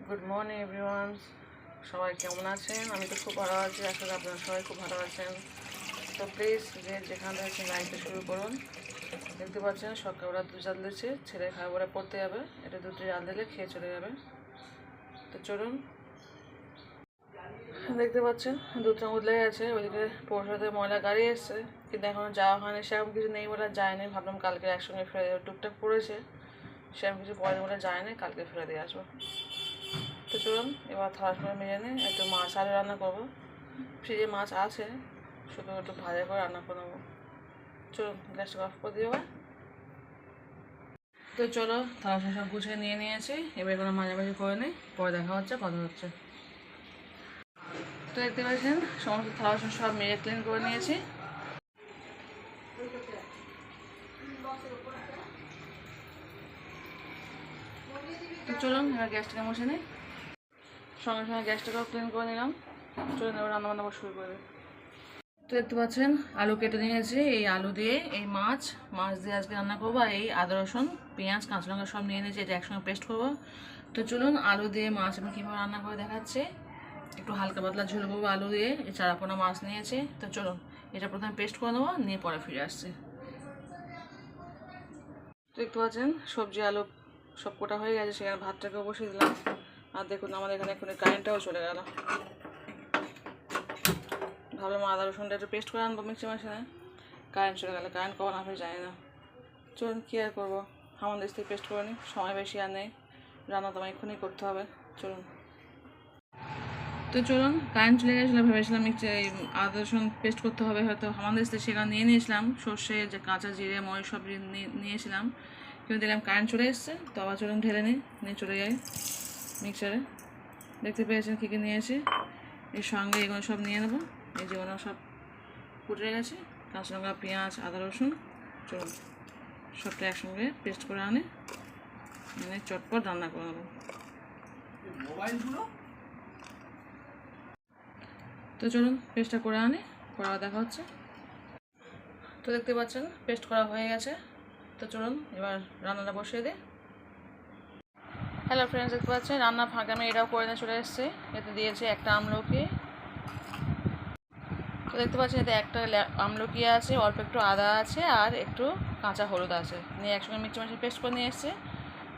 Good morning everyone, সবাই কেমন আছেন? আমি তো খুব ভালো আছি, আসলে আপনারা সবাই খুব ভালো আছেন। তো প্লিজ যে যেখান থেকে লাইনটা শুরু করুন। দেখতে পাচ্ছেন সকালবেলা দুধ জাল দিচ্ছে, ছেলে খাবারে পড়তে যাবে, এটা দুধ জাল দিলে খেয়ে চলে যাবে। তো চলুন, দেখতে পাচ্ছেন দুধটা উতলে গেছে, ওইদিকে পৌরসভাতে ময়লা গাড়ি এসছে, কিন্তু এখনও যাওয়া হয়নি, সেরকম কিছু নেই বলে যায়নি। ভাবলাম কালকে একসঙ্গে ফেলে দেবো, টুকটাক পড়েছে, সেরকম কিছু পরে বলে যায়নি, কালকে ফেলে দিয়ে আসবো। তো চলুন এবার থালা করে মেজে নিই, একটু মাছ আলু রান্না করবো। ফ্রিজে মাছ আছে, শুধু একটু ভাজা করে রান্না করে নেবো। চলুন গ্যাসটা অফ করে দিও। তো চলো, থালা সব গুছিয়ে নিয়ে নিয়েছি, এবার কোনো মাঝামাঝি করে নিই, পরে দেখা হচ্ছে কথা হচ্ছে। তো দেখতে পাচ্ছেন সমস্ত থালা সব মেজে ক্লিন করে নিয়েছি। তো চলুন এবার গ্যাসটাকে মুছে নিই, সঙ্গে সঙ্গে গ্যাসটাকেও ক্লিন করে নিলাম। চলুন এবার রান্নাবান্না শুরু করে দিই। তো দেখতে পাচ্ছেন আলু কেটে নিয়েছি, এই আলু দিয়ে এই মাছ দিয়ে আজকে রান্না করবো। এই আদা রসুন পেঁয়াজ কাঁচা লঙ্কা সব নিয়ে নিয়েছি, এটা একসঙ্গে পেস্ট করবো। তো চলুন আলু দিয়ে মাছ আমি কীভাবে রান্না করে দেখাচ্ছি। একটু হালকা পাতলা ঝোল করবো আলু দিয়ে, এই চারাপোনা মাছ নিয়েছি। তো চলুন এটা প্রথমে পেস্ট করে নেবো, নিয়ে পরে ফিরে আসছি। দেখতে পাচ্ছেন সবজি আলু সব কোটা হয়ে গেছে, সেখানে ভাতটাকেও বসিয়ে দিলাম। আর দেখুন আমাদের এখানে এক্ষুনি কারেন্টটাও চলে গেল। ভাবলাম আদা রসুনটা একটু পেস্ট করে আনবো মিক্সি মেশিনে, কারেন্ট চলে গেলে, কারেন্ট কখন আসবে জানি না। চলুন কী আর করবো, হামান দেশ থেকে পেস্ট করে নিই, সময় বেশি আর নেই, রান্না তো আমার এক্ষুনি করতে হবে। চলুন। তো চলুন কারেন্ট চলে গেছিলো, ভেবেছিলাম আদা রসুন পেস্ট করতে হবে, হয়তো হামান দেশ থেকে সেখানে নিয়ে নিয়েছিলাম, সর্ষে যে কাঁচা জিরে মরিচ সব নিয়েছিলাম, কিন্তু দেখলাম কারেন্ট চলে এসছে। তো আবার চলুন ঢেলে নিয়ে চলে যাই মিক্সারে। দেখতে পেয়েছেন কী কী নিয়েছি, এর সঙ্গে এগুলো সব নিয়ে নেবো। এই যেগুলো সব কুটে গেছে, কাঁচা লঙ্কা পেঁয়াজ আদা রসুন, চলুন সবটা একসঙ্গে পেস্ট করে আনে, মানে চটপট রান্না করে নেবো। তো চলুন পেস্টটা করে আনে, পরে আবার দেখা হচ্ছে। তো দেখতে পাচ্ছেন পেস্ট করা হয়ে গেছে। তো চলুন এবার রান্নাটা বসিয়ে দিই। হ্যালো ফ্রেন্ডস, দেখতে পাচ্ছেন রান্না ফাঁকে আমি এটাও করে নিয়ে চলে এসেছি। এতে দিয়েছি একটা আমলকি। তো দেখতে পাচ্ছেন এতে একটা আমলকি আছে, অল্প একটু আদা আছে, আর একটু কাঁচা হলুদ আছে, নিয়ে একসঙ্গে মিক্সি মেশিনে পেস্ট করে নিয়ে এসেছি।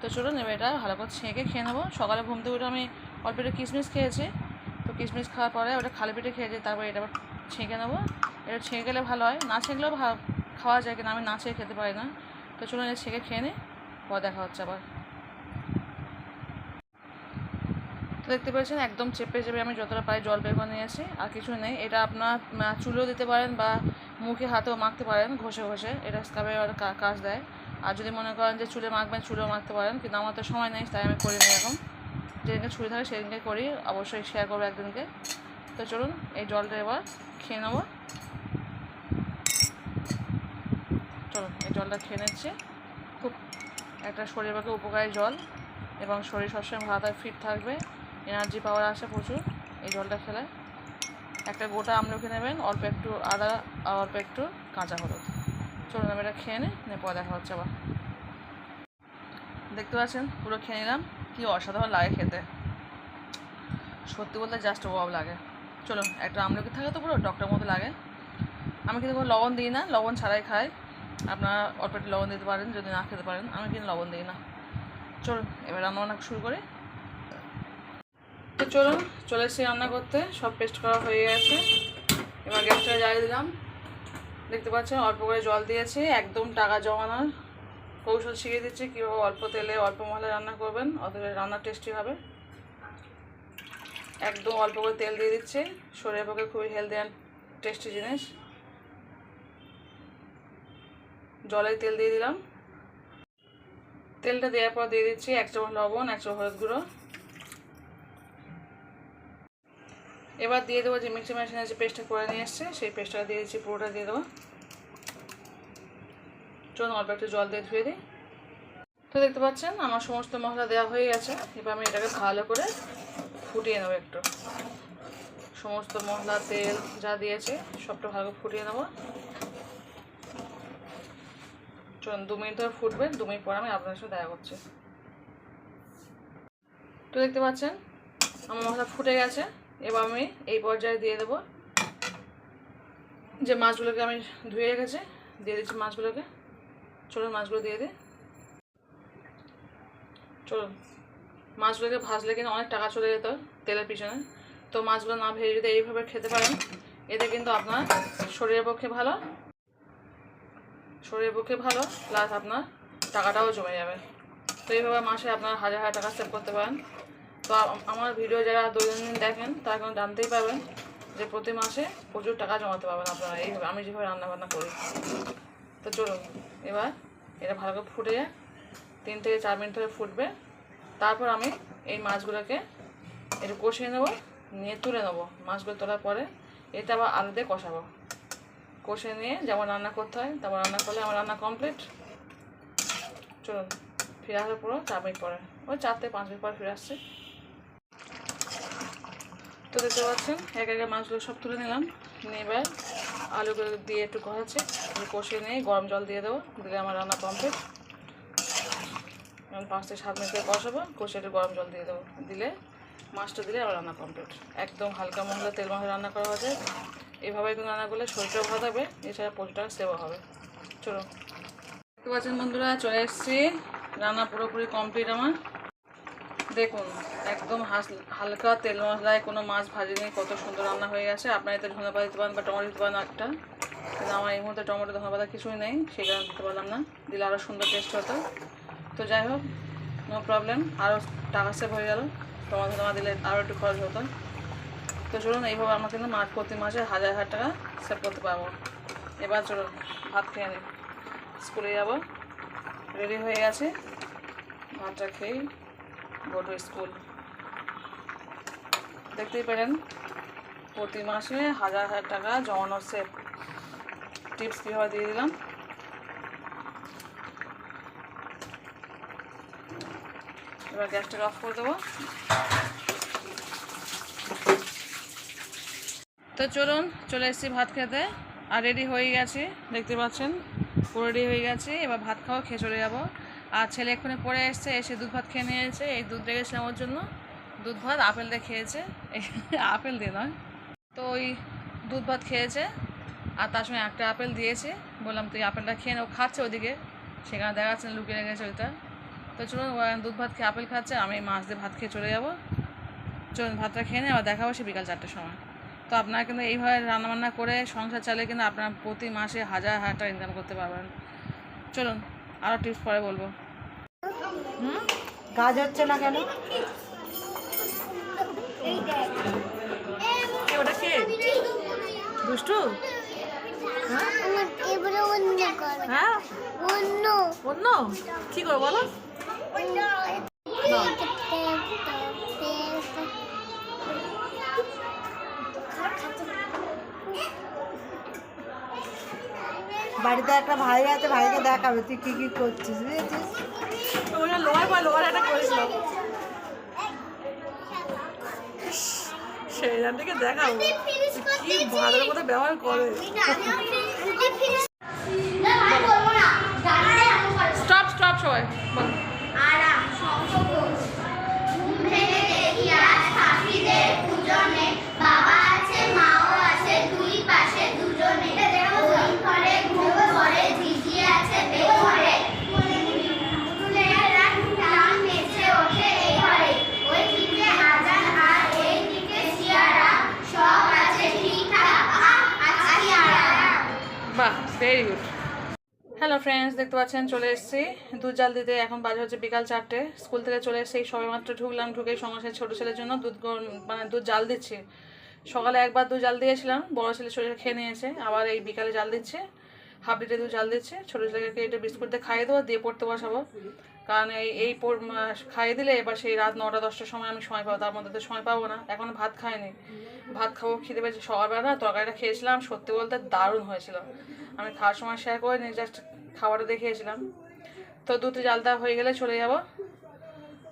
তো চলুন এবার এটা ভালো করে ছেঁকে খেয়ে নেবো। সকালে ঘুম থেকে উঠে আমি অল্প একটু কিশমিশ খেয়েছি, তো কিশমিশ খাওয়ার পরে ওটা খালি পেটে খেয়েছি, তারপর এটা আবার ছেঁকে নেবো। এটা ছেঁকে গেলে ভালো হয়, না ছেঁকলেও খাওয়া যায়, কিন্তু আমি না ছেঁকে খেতে পারি না। তো চলুন এটা ছেঁকে খেয়ে নিই, পরে দেখা হচ্ছে আবার। তো দেখতে পাচ্ছেন একদম চেপে চেপে আমি যতটা পাই জল বের করে নিয়েছি, আর কিছু নেই। এটা আপনার চুলেও দিতে পারেন বা মুখে হাতেও মাখতে পারেন, ঘষে ঘষে, এটা স্ক্রাবের কাজ দেয়। আর যদি মনে করেন যে চুলে মাখবেন, চুলেও মাখতে পারেন, কিন্তু আমার তো সময় নেই, তাই আমি করিনি এরকম। যেদিনকে ছুটি থাকে সেদিনকে করি, অবশ্যই শেয়ার করবো একদিনকে। তো চলুন এই জলটা এবার খেয়ে নেবো। চলুন এই জলটা খেয়ে নিচ্ছি, খুব একটা শরীরের পক্ষে উপকারী জল, এবং শরীর সবসময় ভালো ফিট থাকবে, এনার্জি পাওয়ার আসে প্রচুর এই জলটা খেলে। একটা গোটা আমলকি নেবেন, অল্প একটু আদা আর অল্প একটু কাঁচা হলুদ। চলুন আমি এটা খেয়ে নিই, পরে দেখা হচ্ছে আবার। দেখতে পাচ্ছেন পুরো খেয়ে নিলাম, কী অসাধারণ লাগে খেতে, সত্যি বলতে জাস্ট ওয়াও লাগে। চলুন একটা আমলকি থাকে তো পুরো ডক্টর মতো লাগে। আমি কিন্তু কোনো লবণ দিই না, লবণ ছাড়াই খাই। আপনারা অল্প একটু লবণ দিতে পারেন যদি না খেতে পারেন, আমি কিন্তু লবণ দিই না। চলুন এবার রান্নাবান্না শুরু করি। তো চলুন চলে এসেছি রান্না করতে, সব পেস্ট করা হয়ে গেছে। এবার গ্যাসটা জ্বালিয়ে দিলাম। দেখতে পাচ্ছেন অল্প করে জল দিয়েছি, একদম টাকা জমানোর কৌশল শিখিয়ে দিচ্ছি, কীভাবে অল্প তেলে অল্প মশলা রান্না করবেন, অথবা রান্না টেস্টি হবে। একদম অল্প করে তেল দিয়ে দিচ্ছি, শরীরের পক্ষে খুবই হেলদি অ্যান্ড টেস্টি জিনিস। জলে তেল দিয়ে দিলাম, তেলটা দেওয়ার পর দিয়ে দিচ্ছি 1 চামচ লবণ, 1 চামচ হলুদ গুঁড়ো। এবার দিয়ে দেবো যে মিক্সি মেশিনে যে পেস্টটা করে নিয়ে এসছে, সেই পেস্টটা দিয়ে দিচ্ছি, পুরোটা দিয়ে দেবো। চলুন অল্প একটু জল দিয়ে ধুয়ে দিই। তো দেখতে পাচ্ছেন আমার সমস্ত মশলা দেওয়া হয়ে গেছে। এবার আমি এটাকে ভালো করে ফুটিয়ে নেবো একটু, সমস্ত মশলা তেল যা দিয়েছে সবটা ভালো করে ফুটিয়ে নেবো। চলুন 2 মিনিট ধরে ফুটবে, 2 মিনিট পর আমি আপনাদের সাথে দেখা করছি। তো দেখতে পাচ্ছেন আমার মশলা ফুটে গেছে। এবার আমি এই পর্যায়ে দিয়ে দেবো যে মাছগুলোকে আমি ধুয়ে রেখেছি, দিয়ে দিচ্ছি মাছগুলোকে। চলুন মাছগুলো দিয়ে দিই। চলুন, মাছগুলোকে ভাজলে কিন্তু অনেক টাকা চলে যেত তেলের পিছনে। তো মাছগুলো না ভেজে যদি এইভাবে খেতে পারেন, এতে কিন্তু আপনার শরীরের পক্ষে ভালো, প্লাস আপনার টাকাটাও জমে যাবে। তো এইভাবে মাসে আপনার হাজার হাজার টাকা সেভ করতে পারেন। তো আমার ভিডিও যারা দৈনন্দিন দেখেন তারা কিন্তু জানতেই পারবেন যে প্রতি মাসে প্রচুর টাকা জমাতে পারবেন আপনারা এইভাবে, আমি যেভাবে রান্নাবান্না করি। তো চলুন, এবার এটা ভালো করে ফুটে যায়, 3 থেকে 4 মিনিট ধরে ফুটবে। তারপর আমি এই মাছগুলোকে একটু কষিয়ে নেবো, নিয়ে তুলে নেবো। মাছগুলো তোলার পরে এটা আবার আলু দিয়ে কষাবো। কষে নিয়ে যেমন রান্না করতে হয় তেমন রান্না করলে আমার রান্না কমপ্লিট। চলুন ফিরে আসার পুরো 4 মিনিট পরে, ওই 4 থেকে 5 মিনিট পর ফিরে আসছে। তো দেখতে পাচ্ছেন এক একে মাছগুলো সব তুলে নিলাম। নিয়ে এবার আলুগুলো দিয়ে একটু কষাচ্ছি, কষিয়ে নিয়ে গরম জল দিয়ে দেবো, দিলে আমার রান্না কমপ্লিট। 5 থেকে 7 মিনিট কষাবো, কষে একটু গরম জল দিয়ে দেবো, দিলে মাছটা দিলে আমার রান্না কমপ্লিট। একদম হালকা মশলা তেল মশলা রান্না করা হয়েছে। এইভাবে কিন্তু রান্না করলে শরীরটাও ভালো থাকবে, এছাড়া প্রচুর টাকা সেভও হবে। চলো, দেখতে পাচ্ছেন বন্ধুরা চলে এসেছি, রান্না পুরোপুরি কমপ্লিট আমার। দেখুন একদম হালকা তেল মশলায় কোনো মাছ ভাজিনি, কত সুন্দর রান্না হয়ে গেছে। আপনারা এতে ধনেপাতা দিতে পারেন বা টমেটো দিতে পারেন একটা, কিন্তু আমার এই মুহূর্তে টমেটো ধনেপাতা কিছুই নেই, সেই কারণে দিতে পারলাম না, দিলে আরও সুন্দর টেস্ট হতো। তো যাই হোক, নো প্রবলেম, আরও টাকা সেভ হয়ে গেল, টমেটো ধনেপাতা দিলে আরও একটু খরচ হতো। তো চলুন এইভাবে আমরা কিন্তু প্রতি মাসে হাজার হাজার টাকা সেভ করতে পারবো। এবার চলুন ভাত খেয়ে নিই, স্কুলে যাব, রেডি হয়ে গেছে, ভাতটা খেয়েই গো টু স্কুল। দেখতেই পারেন প্রতি মাসে হাজার হাজার টাকা জমানোর সেভ টিপস কীভাবে দিয়ে দিলাম। এবার গ্যাসটাকে অফ করে দেবো। তো চলুন চলে এসেছি ভাত খেতে, আর রেডি হয়ে গেছি, দেখতে পাচ্ছেন পুরো রেডি হয়ে গেছে। এবার ভাত খাওয়া খেয়ে চলে যাবো। আর ছেলে এক্ষুনি পড়ে এসছে, এসে দুধ ভাত খেয়ে নিয়েছে। এই দুধ রেখেছিলাম ওর জন্য, দুধ ভাত আপেল দিয়ে খেয়েছে, আপেল দিয়ে নয়, তো ওই দুধ ভাত খেয়েছে। আর তার সঙ্গে একটা আপেল দিয়েছে, বললাম তুই আপেলটা খেয়ে নে, ও খাচ্ছে ওদিকে, সেখানে দেখা যাচ্ছে লুকিয়ে রেখেছে ওইটা। তো চলুন দুধ ভাত খেয়ে আপেল খাচ্ছে, আমি মাছ দিয়ে ভাত খেয়ে চলে যাবো। চলুন ভাতটা খেয়ে নিয়ে আবার দেখা হবে সে বিকাল 4টার সময়। তো আপনারা কিন্তু এইভাবে রান্নাবান্না করে সংসার চালিয়ে কিন্তু আপনারা প্রতি মাসে হাজার হাজার টাকা ইনকাম করতে পারবেন। চলুন আরও টিপস পরে বলবো। কাজ হচ্ছে না কেন? ওটা কে দুষ্টু? হ্যাঁ অন্য কি করবো বলো? বাড়িতে একটা ভাই আছে, ভাইকে দেখাবে তুই কি কি করছিস, বুঝেছিস? লোহার একটা করেছিল, সেই জানটিকে দেখাবো কি ভালোর মতো ব্যবহার করে। স্টপ স্টপ সবাই বল। বাহ, ভেরি গুড। হ্যালো ফ্রেন্ডস, দেখতে পাচ্ছেন চলে এসেছি দুধ জাল দিতে। এখন বাজে হচ্ছে বিকাল 4টে। স্কুল থেকে চলে এসেছি, সবে মাত্র ঢুকলাম, ঢুকেই সমস্যা ছোটো ছেলের জন্য দুধ জাল দিচ্ছি। সকালে একবার দুধ জাল দিয়েছিলাম, বড়ো ছেলে শরীরে খেয়ে নিয়েছে, আবার এই বিকালে জাল দিচ্ছে, হাফ লিটার দুধ জাল দিচ্ছে। ছোটো ছেলেকে এটা বিস্কুট দিয়ে খাইয়ে দেবো, দিয়ে পড়তে বসাবো। কারণ এই খাইয়ে দিলে এবার সেই রাত 9টা-10টার সময় আমি সময় পাবো, তার মধ্যে তো সময় পাবো না। এখন ভাত খাইনি, ভাত খাবো, খিদে পেয়েছে। সকালবেলা তরকারিটা খেয়েছিলাম, সত্যি বলতে দারুণ হয়েছিল। আমি খাওয়ার সময় শেয়ার করে নিয়ে জাস্ট খাবারটা দেখিয়েছিলাম। তো দুধ জালটা হয়ে গেলে চলে যাব,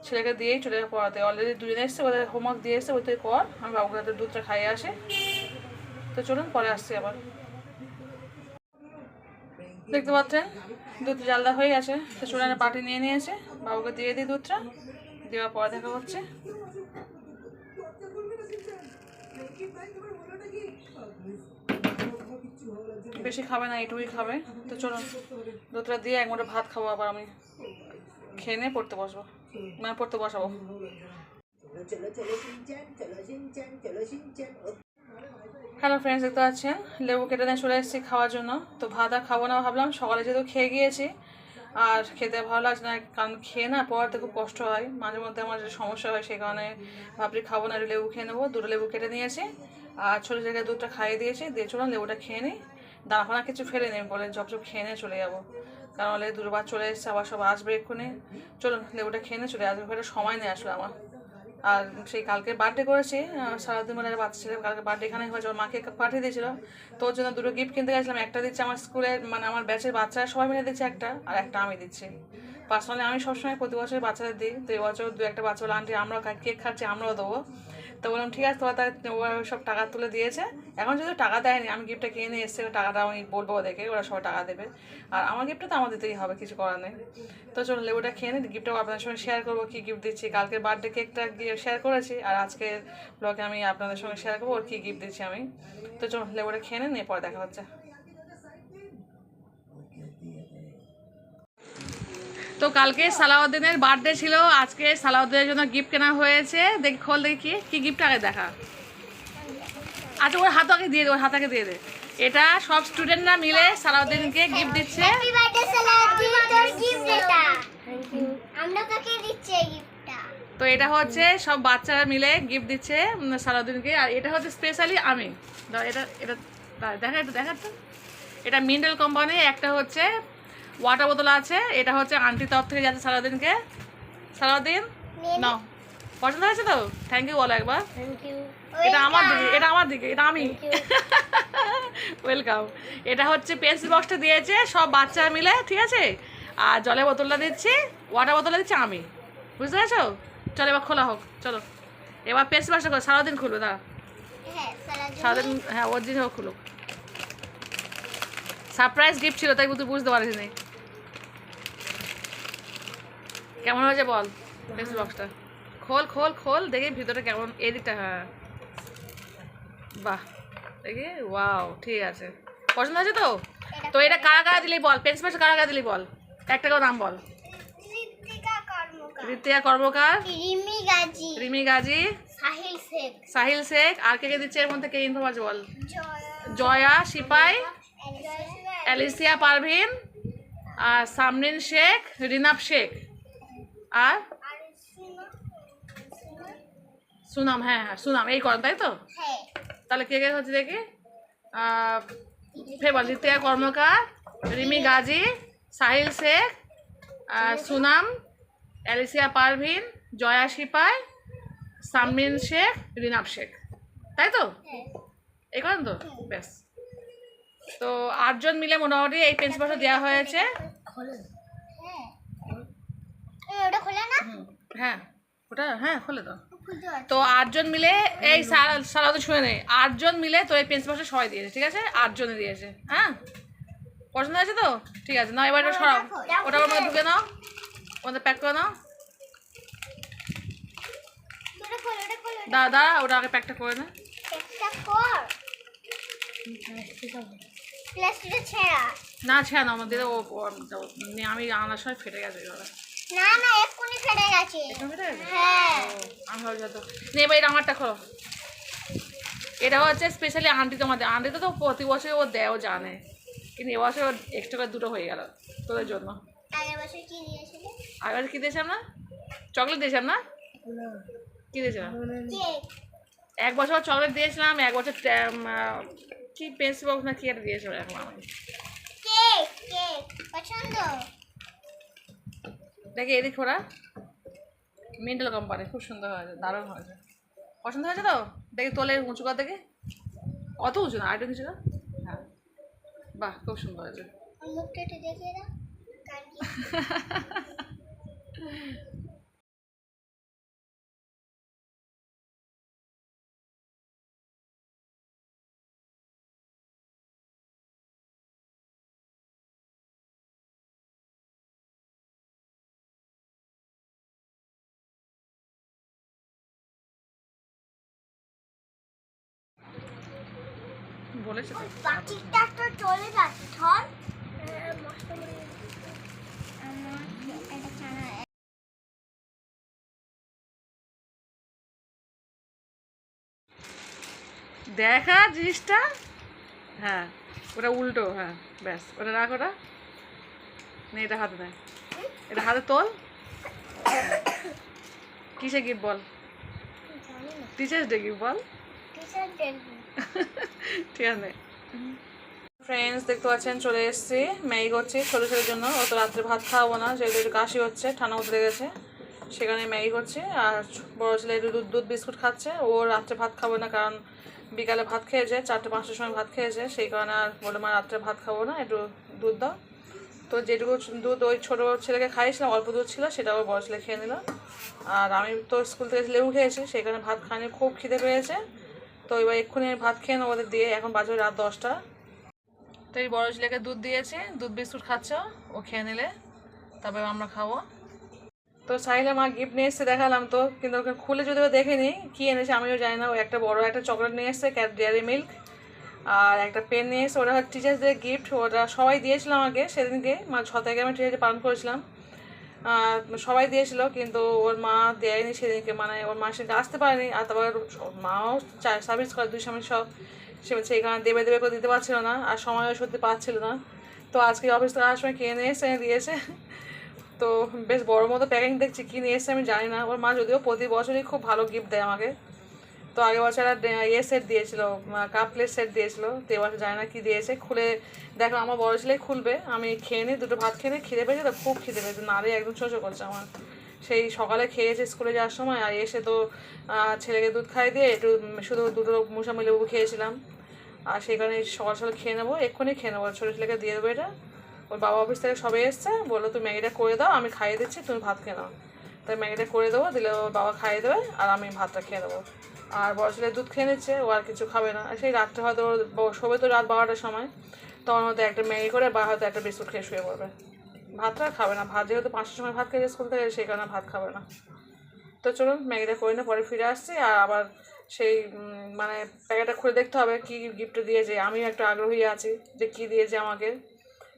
ছেলেকে দিয়েই চলে যাবো পড়াতে। অলরেডি দুজনে এসছে, ওদের হোমওয়ার্ক দিয়ে এসছে, ওই থেকে কর, আমি বাবুকে হাতে দুধটা খাইয়ে আসি। তো চলুন পরে আসছি আবার। দেখতে পাচ্ছেন দুধ জালটা হয়ে গেছে, তো চুলানে পাটি নিয়ে নিয়েছে, বাবুকে দিয়ে দিই দুধটা, দেওয়ার পরে দেখা হচ্ছে। বেশি খাবে না, এটুকুই খাবে। তো চলো দুধটা দিয়ে এক মুঠো ভাত খাবো, আবার আমি খেয়ে নিয়ে পড়তে বসবো, মানে পড়তে বসাবো। হ্যালো ফ্রেন্ডস, দেখতে পাচ্ছেন লেবু কেটে নিয়ে চলে এসেছি খাওয়ার জন্য। তো ভাত আর খাবো না, ভাবলাম সকালে যেহেতু খেয়ে গিয়েছি আর খেতে ভালো লাগছে না, কারণ খেয়ে না পড়াতে খুব কষ্ট হয়, মাঝে মধ্যে আমার যে সমস্যা হয়, সেই কারণে ভাবছি খাবো না, একটু লেবু খেয়ে নেবো। দুটো লেবু কেটে নিয়েছি আর ছোটো জায়গায় দুধটা খাইয়ে দিয়েছি, দিয়ে চলুন লেবুটা খেয়ে নিই। দানা ফানা কিছু ফেলে নেই, বলে ঝপঝপ খেয়ে নিয়ে চলে যাবো, কারণ হলে দুবার চলে এসেছে, আবার সব আসবে এক্ষুনি। চলুন লেবুটা খেয়ে নিয়ে চলে আসবে, ঘরে সময় নেই আসলে আমার। আর সেই কালকে বার্থডে করেছি, সারাদিন মানে বাচ্চা ছেলে কালকে বার্থডে এখানে হয়েছে, ওর মাকে পাঠিয়ে দিয়েছিল। তো ওর জন্য দুটো গিফট কিনতে গেছিলাম, একটা দিচ্ছে আমার স্কুলের মানে আমার ব্যাচের বাচ্চারা সবাই মিলে দিচ্ছে একটা, আর একটা আমি দিচ্ছি। পার্সোনালি আমি সবসময় প্রতি বছর বাচ্চাদের দিই, তো এবছর দু একটা বাচ্চা বলে আন্টি আমরাও কেক খাচ্ছি, আমরাও দেবো। তো বললাম ঠিক আছে, তোরা তাই সব টাকা তুলে দিয়েছে। এখন যেহেতু টাকা দেয়নি, আমি গিফটটা কিনে নিয়ে এসেছি, টাকাটা আমি বলবো ওদেরকে, ওরা সব টাকা দেবে। আর আমার গিফটটা তো আমার দিতেই হবে, কিছু করার নেই। তো চলুন লেবুটা খেয়ে নিই, গিফটটাও আপনাদের সঙ্গে শেয়ার করবো, কী গিফট দিচ্ছি। কালকে বার্থডে কেকটা শেয়ার করেছি, আর আজকের ব্লগে আমি আপনাদের সঙ্গে শেয়ার করবো ওর কী গিফট দিচ্ছি আমি। তো চলুন লেবুটা খেয়ে নিন, পরে দেখা হচ্ছে। তো কালকে সালাউদ্দিনের বার্থডে ছিল, আজকে সালাউদ্দিনের জন্য গিফট কেনা হয়েছে। দেখি খোল, দেখি কি গিফট আগে দেখা। আচ্ছা ওর হাত আগে দিয়ে দে, ওর হাত আগে দিয়ে দে। এটা সব স্টুডেন্টরা মিলে সালাউদ্দিনকে গিফট দিচ্ছে। হ্যাপি বার্থডে সালাউদ্দিন, তোর গিফট এটা। আমরা তোকে দিচ্ছি এই গিফটটা। তো এটা হচ্ছে সব বাচ্চারা মিলে গিফট দিচ্ছে সালাউদ্দিনকে, আর এটা হচ্ছে স্পেশালি আমি। এটা এটা দেখা, একটু দেখা তো। এটা মিন্ডেল কোম্পানি, একটা হচ্ছে ওয়াটার বোতল আছে, এটা হচ্ছে আন্টির তরফ থেকে যাচ্ছে সালাউদ্দিনকে। সালাউদ্দিন নাও, পছন্দ হয়েছে তো? থ্যাংক ইউ বলো একবার। Thank you. এটা আমার দিকে, এটা আমার দিকে, এটা আমি। ওয়েলকাম। এটা হচ্ছে পেন্সিল বক্সটা দিয়েছে সব বাচ্চারা মিলে, ঠিক আছে। আর জলের বোতলটা দিচ্ছি, ওয়াটার বোতলটা দিচ্ছি আমি, বুঝতে পেরেছো? চলো এবার খোলা হোক, চলো এবার পেন্সিল বক্সটা করো, সারাদিন খুলবে দাঁড়া, হ্যাঁ সারাদিন, হ্যাঁ ওর জিনিস হোক খুলুক। সারপ্রাইজ গিফট ছিল তাই তুই বুঝতে পারিস নি। কেমন হয়েছে বল পেন্সিল বক্সটা? খোল খোল খোল দেখি ভিতরে কেমন, এদিকটা, হ্যাঁ বাহ দেখি, ওয়াও ঠিক আছে, পছন্দ আছে তো? তো এটা কারা কারা দিলি বল, পেন্সিল বক্সটা কারা কারা দিলি বল, একটা করে নাম বল। ঋত্বিকা কর্মকার, ঋত্বিকা কর্মকার, রিমি গাজী, রিমি গাজী, সাহিল শেখ, সাহিল শেখ, আর কে কে দিচ্ছে এর মধ্যে, কে ইনফর্ম আছে বল? জয়া, জয়া সিপাই, অ্যালিসিয়া, অ্যালিসিয়া পারভিন, আর সামরিন শেখ, রিনাব শেখ, আর আর সুনাম, হ্যাঁ হ্যাঁ সুনাম, এই করেন তাই তো? হ্যাঁ তাহলে কে কে হচ্ছে দেখি, ফেবল ঋত্বিকা কর্মকার, রিমি গাজী, সাহিল শেখ, সুনাম, অ্যালিসিয়া পারভিন, জয়া সিপাই, সামরিন শেখ, রিনাব শেখ, তাই তো? এই করেন তো, ব্যাস। তো 8 জন মিলে মোটামুটি এই পেন্সিল বক্সটা দেওয়া হয়েছে। হ্যাঁ ওটা খোলা না, হ্যাঁ ওটা হ্যাঁ খোলে তো। খুলতে পারছি। তো 8 জন মিলে এই সারা তো শুনে নেই, 8 জন মিলে তো এই পেন্সিল বক্সটা সবাই দিয়েছে, ঠিক আছে? 8 জনে দিয়েছে, হ্যাঁ পছন্দ আছে তো? ঠিক আছে, না এবার এটা সরাও, ওটা ওর মধ্যে ঢুকে নাও, ওদের প্যাক করে নাও। ওটা খোল, ওটা খোল, দাদা ওটা আগে প্যাকটা করে না। একটা কর। প্লাস্টিকটা ছেঁড়া। না ছেড়া না আমাদের, আমি আনার সময় ফেটে গেছে ওটা। না না এক্ষুনি ফেটে গেছে। ফেটে গেছে? হ্যাঁ আমি ভাবছি তো নে এবার এটা আমারটা খোলো। এটা হচ্ছে স্পেশালি আন্টি, তোমাদের আন্টিতে তো প্রতি বছর ও দেয়, ও জানে, কিন্তু এবছর এক্সট্রা করে দুটো হয়ে গেল তোদের জন্য। আগের বছর কি দিয়েছিলে? আগের কী দিয়েছিলাম না, চকলেট দিয়েছিলাম না, কী দিয়েছিলাম? কেক। 1 বছর চকলেট দিয়েছিলাম, 1 বছর কি পেন্সিল বক্স না কি একটা দিয়েছিল এখন আমাকে। কেক কেক পছন্দ। দেখি এদিক ওরা মিন্ডেল কোম্পানি, খুব সুন্দর হয়েছে, দারুণ হয়েছে, পছন্দ হয়েছে তো? দেখি তোলে উঁচু কর দেখি, অত উঁচু না, আরেকটু নিচু না, হ্যাঁ বাহ খুব সুন্দর হয়েছে। মুখটা একটু দেখিয়ে দাও, কান বলেছে তো। বাকিটা তো চলে যাচ্ছে ধর দেখা জিনিসটা, হ্যাঁ ওটা উল্টো, হ্যাঁ ব্যাস ওটা রাখ, ওটা নে, এটা হাতে নেয়, এটা হাতে তোল। কিসে গিফট বল? টিচার্স ডে গিফট বল। ঠিক আছে ফ্রেন্ডস, দেখতে পাচ্ছেন চলে এসেছি, ম্যাগি করছি ছোটো ছেলের জন্য। ও তো রাত্রে ভাত খাওয়াবো না, যেহেতু একটু কাশি হচ্ছে, ঠান্ডা উতরে গেছে, সেখানে ম্যাগি করছি। আর বড়ো ছেলে একটু দুধ বিস্কুট খাচ্ছে। ও রাত্রে ভাত খাবো না, কারণ বিকালে ভাত খেয়েছে, 4টে-5টার সময় ভাত খেয়েছে, সেই কারণে আর বলে মা রাত্রে ভাত খাবো না, একটু দুধ দাও। তো যেটুকু দুধ ওই ছোটো ছেলেকে খাইয়েছিলাম, অল্প দুধ ছিল, সেটা ওর বড়ো ছেলে খেয়ে নিল। আর আমি তো স্কুল থেকে লেবু খেয়েছি, সেই কারণে ভাত খাইনি, খুব খিদে পেয়েছে। তো এবার এক্ষুনি আমি ভাত খেয়ে নেবো ওদের দিয়ে। এখন বাজে রাত 10টা। তো এই বড়ো ছেলেকে দুধ দিয়েছে, দুধ বিস্কুট খাচ্ছে, ও খেয়ে নিলে তবে আমরা খাবো। তো সাহিলের মা গিফট নিয়ে এসছে, দেখালাম তো, কিন্তু ওকে খুলে যদিও দেখিনি কী এনেছে আমিও জানি না। ও একটা বড় একটা চকলেট নিয়ে এসছে, ডেয়ারি মিল্ক, আর একটা পেন নিয়ে এসছে। ওটা হচ্ছে টিচার্স ডে গিফট, ওটা সবাই দিয়েছিল আমাকে সেদিনকে, 6 তারিখে আমি টিচার্স ডে পালন করেছিলাম। সবাই দিয়েছিল, কিন্তু ওর মা দেয়নি সেদিনকে, মানে ওর মা সেদিনকে আসতে পারেনি। আর তারপর মাও সার্ভিস করে 2 স্বামী সব, সেই কারণে দেবে করে দিতে পারছিল না, আর সময়ও সত্যি পাচ্ছিল না। তো আজকে অফিস থেকে আসার সময় কিনে নিয়ে এসে দিয়েছে। তো বেশ বড় মতো প্যাকিং দেখছি, কী নিয়ে এসছে আমি জানি না। ওর মা যদিও প্রতি বছরই খুব ভালো গিফট দেয় আমাকে। তো আগের বছর একটা সেট দিয়েছিল, কাপ প্লেট সেট দিয়েছিল। তো এবছর জানি না কী দিয়েছে। খুলে দেখো, আমার বড় ছেলে খুলবে, আমি খেয়ে নিই, দুটো ভাত খেয়ে নিই, খিদে পেয়েছে তো, খুব খিদে পেয়েছে, নাড়ে একদম শোষো করছে আমার। সেই সকালে খেয়েছে স্কুলে যাওয়ার সময়, আর এসে তো ছেলেকে দুধ খাই দিয়ে একটু শুধু দুটো মুসাম্বি লেবু খেয়েছিলাম। আর সেই কারণে সকাল সকাল খেয়ে নেবো, এক্ষুনি খেয়ে নেবো, ছোটো ছেলেকে দিয়ে দেবো এটা। ওর বাবা অফিস থেকে সবাই এসছে, বললো তুমি ম্যাগিটা করে দাও, আমি খাইয়ে দিচ্ছি, তুমি ভাত খেয়ে নাও। তাই ম্যাগিটা করে দেবো, দিলে ওর বাবা খাইয়ে দেবে, আর আমি ভাতটা খেয়ে নেবো। আর বড় ছেলে দুধ খেয়ে নিচ্ছে, ও আর কিছু খাবে না। আর সেই রাত্রে হয়তো শোবে তো রাত 12টার সময়, তখন হয়তো একটা ম্যাগি করে বা হয়তো একটা বিস্কুট খেয়ে শুয়ে পড়বে, ভাতটা খাবে না। ভাত যেহেতু 5টার সময় ভাত খেয়েছে স্কুল থেকে, সেই কারণে ভাত খাবে না। তো চলুন ম্যাগিটা করে না, পরে ফিরে আসছি। আর আবার সেই মানে প্যাকেটটা খুলে দেখতে হবে কী গিফট দিয়েছে, আমিও একটু আগ্রহী আছি যে কী দিয়েছে আমাকে।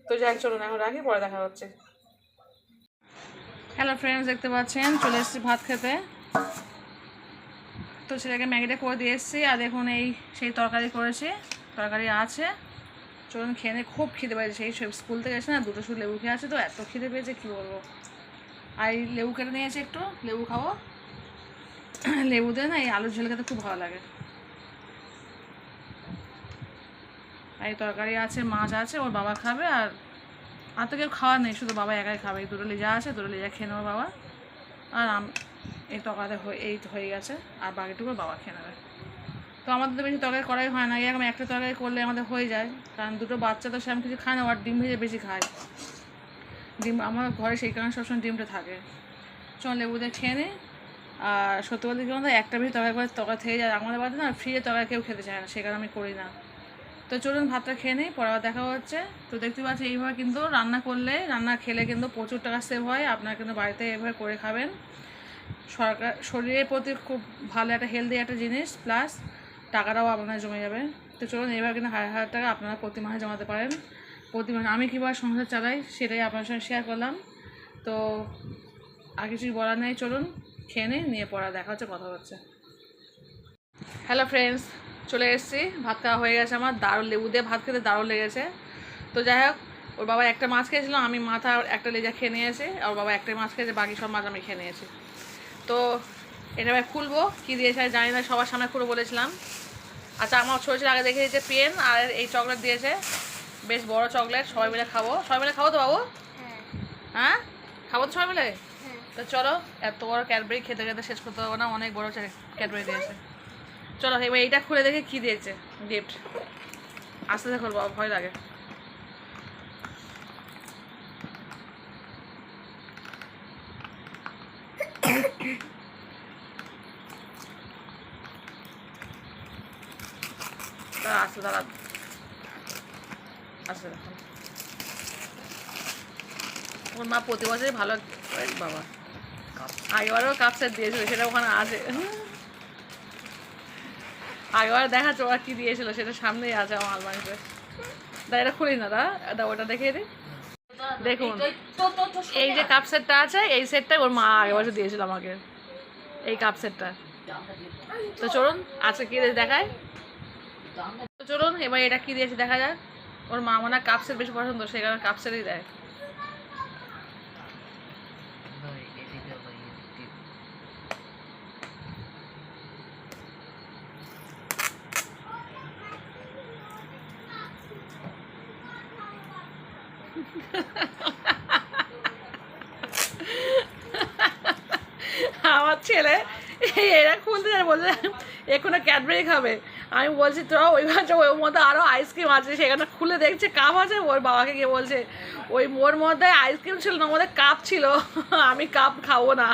তো যাই চলুন এখন রাখি, পরে দেখা হচ্ছে। হ্যালো ফ্রেন্ডস, দেখতে পাচ্ছেন চলে এসেছি ভাত খেতে। তো সেটাকে ম্যাগিটা করে দিয়ে এসেছি। আর দেখুন এই সেই তরকারি করেছি, তরকারি আছে, চলুন খেয়ে নিই। খুব খিদে পেয়েছে, সেই স্কুল থেকে এসে না দুটো শুধু লেবু খেয়ে আছে, তো এত খিদে পেয়েছে কী বলবো। আর এই লেবু কেটে নিয়েছি, একটু লেবু খাবো। লেবু দিয়ে না এই আলুর ঝোল খেতে খুব ভালো লাগে। আর এই তরকারি আছে, মাছ আছে, ওর বাবা খাবে। আর তো কেউ খাওয়ার নেই, শুধু বাবা একাই খাবে। এই দুটো লেজা আছে, দুটো লেজা খেয়ে নেবো বাবা। আর এই তরকারি এই তো হয়ে গেছে, আর বাকিটুকু বাবা খেয়ে নেবে। তো আমাদের তো বেশি তরকারি করাই হয় না, এরকম একটা তরকারি করলে আমাদের হয়ে যায়, কারণ দুটো বাচ্চা তো সেরকম কিছু খায় না, আর ডিম ভেজে বেশি খায়। ডিম আমার ঘরে সেই কারণে সবসময় ডিমটা থাকে। চল লেবু দিয়ে খেয়ে নিই। আর সত্যি বলতে কি বলতো, একটা বেশি তরকারি করে তরকারি থেকে যায় আমাদের বাড়িতে না, ফ্রিজে তরকারি কেউ খেতে চায় না, সে কারণে আমি করি না। তো চলুন ভাতটা খেয়ে নিই, পরে আবার দেখা হচ্ছে। তো দেখতে পাচ্ছি এইভাবে কিন্তু রান্না খেলে কিন্তু প্রচুর টাকা সেভ হয়। আপনারা কিন্তু বাড়িতে এইভাবে করে খাবেন, শরীরের প্রতি খুব ভালো একটা হেলদি একটা জিনিস, প্লাস টাকাটাও আপনার জমে যাবে। তো চলুন এইভাবে কিন্তু 1000 টাকা আপনারা প্রতি মাসে জমাতে পারেন। প্রতি মাসে আমি কীভাবে সংসার চালাই সেটাই আপনার সঙ্গে শেয়ার করলাম। তো আর কিছুই বলার নেই, চলুন খেয়ে নিয়ে পড়া দেখা হচ্ছে, কথা হচ্ছে। হ্যালো ফ্রেন্ডস, চলে এসেছি, ভাত খাওয়া হয়ে গেছে আমার। দারুণ লেবু দিয়ে ভাত খেতে দারুণ লেগেছে। তো যাই হোক, ওর বাবা একটা মাছ খেয়েছিলাম, আমি মাথা একটা লেজা খেয়ে নিয়েছি। আর ওর বাবা একটাই মাছ খেয়েছে, বাকি সব মাছ আমি খেয়ে নিয়েছি। তো এটা আমি খুলবো, কী দিয়েছে জানি না, সবার সামনে খুলে বলেছিলাম। আচ্ছা, আমার ছোটো ছেলে আগে দেখে দিয়েছে পেন, আর এই চকলেট দিয়েছে, বেশ বড় চকলেট। সবাই মিলে খাবো তো বাবু? হ্যাঁ খাবো তো সবাই মিলে। তো চলো, এত বড় ক্যাডবেরি খেতে খেতে শেষ করতে পারবো না, অনেক বড় ক্যাডবেরি দিয়েছে। চলো এবার এইটা খুলে দেখে কী দিয়েছে গিফট। আস্তে আস্তে খুলবো, ভয় লাগে। আস্তে দাঁড়া, আস্তে দেখুন। ওর মা প্রতি বছরই ভালো, বাবা আগেবারও কাপ সেট দিয়েছিল, সেটা ওখানে আছে। আগেবার দেখাচ্ছ ওরা কী দিয়েছিল, সেটা সামনেই আছে আমার আলমারিতে। দা এটা খুলি না, দা ওটা দেখিয়ে দিই। দেখুন এই যে কাপ সেটটা আছে, এই সেটটা ওর মা আগের বছর দিয়েছিল আমাকে, এই কাপ সেটটা। তো চলুন আজকে কী দেখায়। তো চলুন এবার এটা কী দিয়েছে দেখা যাক। ওর মা মনে হয় কাপ সেট বেশি পছন্দ, সেই কারণে কাপ সেটই দেয়। আমার ছেলে এরা খুলতে যায়, বলছে এখনো ক্যাডবেরি খাবে। আমি বলছি তো ওইবার ওর মধ্যে আরও আইসক্রিম আছে, সেখানে খুলে দেখছে কাপ আছে। ওর বাবাকে গিয়ে বলছে ওই মোর মধ্যে আইসক্রিম ছিল না, ওর মধ্যে কাপ ছিল, আমি কাপ খাবো না।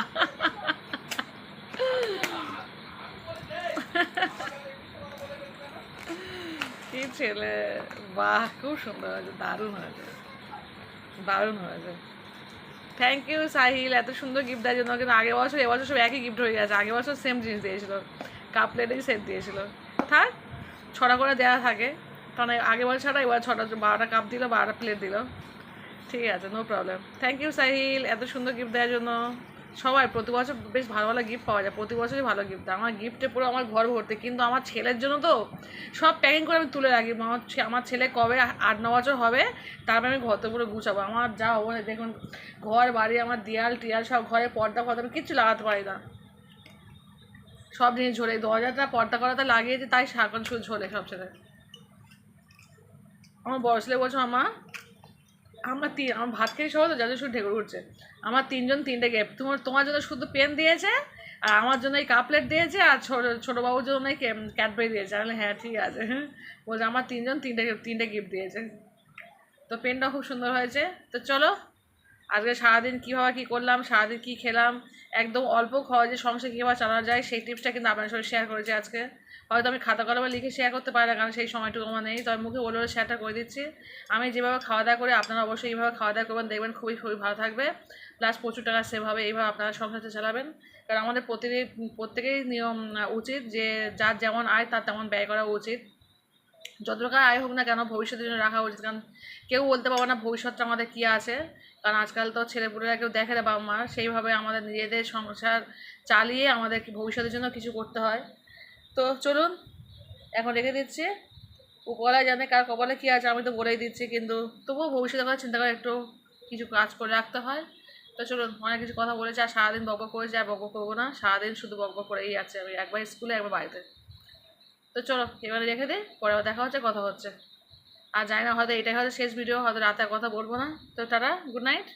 কি ছেলে, বাহ খুব সুন্দর হয়েছে, দারুণ হয়েছে, দারুণ হয়েছে। থ্যাংক ইউ সাহিল এত সুন্দর গিফট দেওয়ার জন্য। কিন্তু আগের বছর এবছর সব একই গিফট হয়ে গেছে। আগের বছর সেম জিনিস দিয়েছিল, কাপ প্লেটেরই সেট দিয়েছিল। থাক, 6টা করে দেওয়া থাকে, কারণ আগের বছর ছাড়া এবার 6টা 12টা কাপ দিল, 12টা প্লেট দিল। ঠিক আছে, no problem. Thank you Sahil এত সুন্দর গিফট দেওয়ার জন্য। সবাই প্রতি বছর বেশ ভালো ভালো গিফট পাওয়া যায়, প্রতি বছরই ভালো গিফট দেয়। আমার গিফটে পুরো আমার ঘর ভর্তি, কিন্তু আমার ছেলের জন্য তো সব প্যাকিং করে আমি তুলে রাখি। আমার ছেলে কবে 8-9 বছর হবে, তারপরে আমি ঘরতে পুরো গুছাবো। আমার যা অবস্থা দেখুন, ঘর বাড়ি আমার দেয়াল টিয়াল সব, ঘরে পর্দা ফর্দা আমি কিচ্ছু লাগাতে পারি না, সব জিনিস ঝোলে। দরজাটা পর্দা করাতে লাগিয়েছি, তাই সারাক্ষণ শুধু ঝোলে সব ছেলে। আমার বড় ছেলে বলছো আমার আমার ভাত খেয়ে সবাই তো যাদের শুধু ঢেকুর উঠছে। আমার 3জন 3টে গিফট। তোমার জন্য শুধু পেন দিয়েছে, আর আমার জন্য এই কাপলেট দিয়েছে, আর ছোটো বাবুর জন্য এই ক্যাডবেরি দিয়েছে। আমি হ্যাঁ ঠিক আছে, বলছে আমার 3জন 3টে গিফট দিয়েছে। তো পেনটা খুব সুন্দর হয়েছে। তো চলো আজকে সারাদিন কীভাবে কী করলাম, সারাদিন কী খেলাম, একদম অল্প খরচে সংসার কীভাবে চালানো যায় সেই টিপসটা কিন্তু আপনার সাথে শেয়ার করেছি আজকে। হয়তো আমি খাতা কলমে লিখে শেয়ার করতে পারি না, কারণ সেই সময়টুকু আমার নেই, তবে মুখে বলে শেয়ারটা করে দিচ্ছি। আমি যেভাবে খাওয়া দাওয়া করি আপনারা অবশ্যই এইভাবে খাওয়া দাওয়া করবেন, দেখবেন খুবই খুবই ভালো থাকবে, প্লাস প্রচুর টাকা সেভ হবে। এইভাবে আপনারা সংসারটা চালাবেন, কারণ আমাদের প্রত্যেকেই নিয়ম উচিত যে যার যেমন আয় তার তেমন ব্যয় করা উচিত। যত টাকা আয় হোক না কেন ভবিষ্যতের জন্য রাখা উচিত, কারণ কেউ বলতে পারবো না ভবিষ্যৎটা আমাদের কী আছে। কারণ আজকাল তো ছেলেপুলেরা কেউ দেখে না বাবা মা, সেইভাবে আমাদের নিজেদের সংসার চালিয়ে আমাদের ভবিষ্যতের জন্য কিছু করতে হয়। তো চলুন এখন রেখে দিচ্ছি। উপরওয়ালা জানে কার কপালে কী আছে, আমি তো বলেই দিচ্ছি, কিন্তু তবুও ভবিষ্যতের কথা চিন্তা করে একটু কিছু কাজ করে রাখতে হয়। তো চলুন, অনেক কিছু কথা বলেছি, আর সারাদিন বকবক করেছি, আর বকবক করবো না। সারাদিন শুধু বকবক করেই আছে আমি, একবার স্কুলে একবার বাড়িতে। তো চলো এবারে রেখে দিই, পরে দেখা হচ্ছে, কথা হচ্ছে। আর জানি না হয়তো এটাই হয়তো শেষ ভিডিও, হয়তো রাতে আর কথা বলবো না। তো টাটা, গুড নাইট।